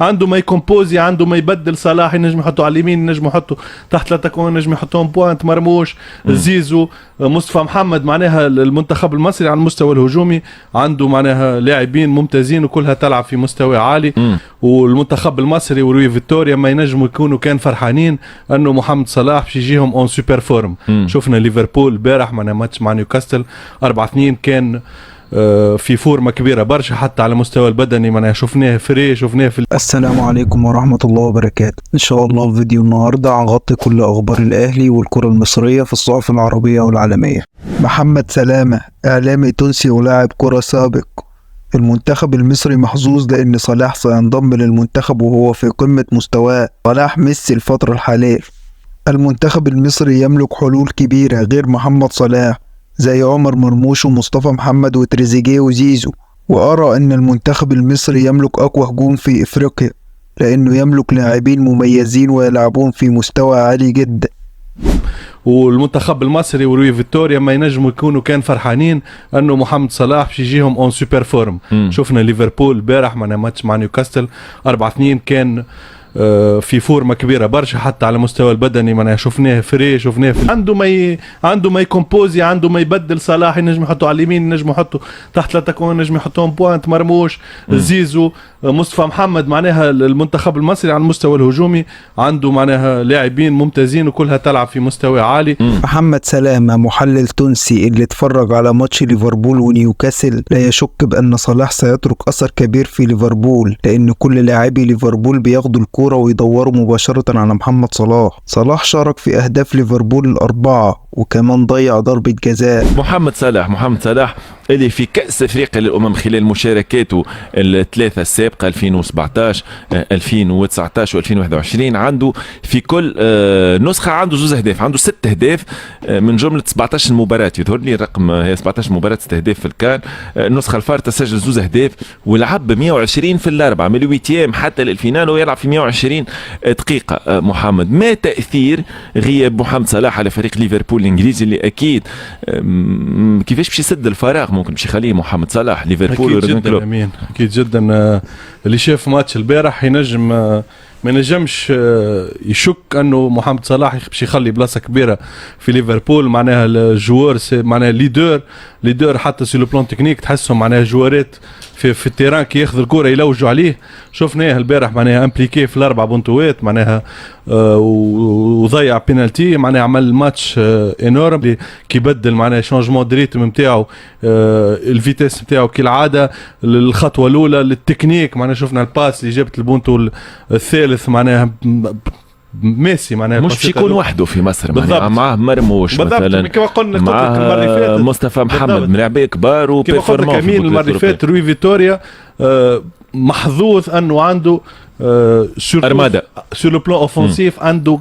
عنده ما يكمبوزي، عنده ما يبدل. صلاح ينجم يحطه على اليمين، ينجم يحطه تحت لاتاكون، ينجم يحطهم بوانت. مرموش، زيزو، مصطفى محمد. معناها المنتخب المصري على المستوى الهجومي عنده معناها لاعبين ممتازين وكلها تلعب في مستوى عالي. والمنتخب المصري وروي فيتوريا ما ينجموا يكونوا كان فرحانين انه محمد صلاح باش يجيهم اون سوبر فورم. شفنا ليفربول البارح معناها ماتش مع نيوكاسل 4-2 كان في فورمه كبيره برشا حتى على مستوى البدني. معناها شفناه فري، شفناه في السلام عليكم ورحمة الله وبركاته. إن شاء الله في فيديو النهاردة هنغطي كل أخبار الأهلي والكرة المصرية في الصحف العربية والعالمية. محمد سلامة إعلامي تونسي ولاعب كرة سابق. المنتخب المصري محظوظ لأن صلاح سينضم للمنتخب وهو في قمة مستواه. صلاح ميسي الفترة الحالية. المنتخب المصري يملك حلول كبيرة غير محمد صلاح زي عمر مرموش ومصطفى محمد وتريزيجيه وزيزو. وأرى أن المنتخب المصري يملك أقوى هجوم في إفريقيا لأنه يملك لاعبين مميزين ويلعبون في مستوى عالي جدا. والمنتخب المصري وروي فيتوريا ما ينجموا يكونوا كان فرحانين انه محمد صلاح باش يجيهم اون سوبر فورم. شفنا ليفربول البارح مع ماتش مع نيوكاسل 4-2 كان في فورمه كبيره برشا حتى على مستوى البدني. معناها شفناه فري، شفناه عنده ما يكمبوزي، عنده ما يبدل. صلاح ينجم يحطه على اليمين، ينجم يحطه تحت لاتاكون، ينجم يحطهم بوانت. مرموش، زيزو، مصطفى محمد. معناها المنتخب المصري على المستوى الهجومي عنده معناها لاعبين ممتازين وكلها تلعب في مستوى عالي. محمد سلامة محلل تونسي اللي اتفرج على ماتش ليفربول ونيوكاسل لا يشك بأن صلاح سيترك أثر كبير في ليفربول لأن كل لاعبي ليفربول بياخدوا الكورة ويدوروا مباشرة على محمد صلاح. صلاح شارك في أهداف ليفربول 4 وكمان ضيع ضربة جزاء. محمد صلاح اللي في كأس افريقيا للأمم خلال مشاركاته الثلاثة السابقة 2017 2019 و2021 عنده في كل نسخة عنده 2 أهداف، عنده 6 أهداف من جملة 17 مباراة. يظهر لي الرقم هي 17 مباراة 6 أهداف في الكان. النسخة الفارطة سجل 2 أهداف ولعب ب 120 في الأربعة من الويتيام حتى للفينال ويلعب في 120 دقيقة. محمد، ما تأثير غياب محمد صلاح على فريق ليفربول الإنجليزي اللي أكيد كيفاش باش يسد الفراغ ممكن باش يخليه محمد صلاح ليفربول أكيد جدا أمين. أكيد جدا اللي شاف ماتش البارح ينجم ما نجمش يشك انه محمد صلاح باش يخلي بلاصه كبيره في ليفربول. معناها الجوار معناها ليدر حتى سي لو بلان تكنيك تحسهم معناها جوارات في التيران كي ياخذ الكره يلوجوا عليه. شفناه البارح معناها امبليكي في ال4 بونتوات معناها وضيع بينالتي. معناها عمل ماتش انورم كي بدل معناها شانجمون دريتم نتاعو الفيتيس نتاعو كالعاده. الخطوه الاولى للتكنيك معناها شفنا الباس اللي جابت البونتو الثالث معناها ميسي معناها مش باش يكون وحده في مصر معناها معاه مرموش مثلا كما قلنا معاه مصطفى محمد من لعيبه كبار وبيرفورمانس كمين المره اللي فاتت. روي فيتوريا محظوظ انه عنده ارمادا سور لو بلان اوفنسيف عنده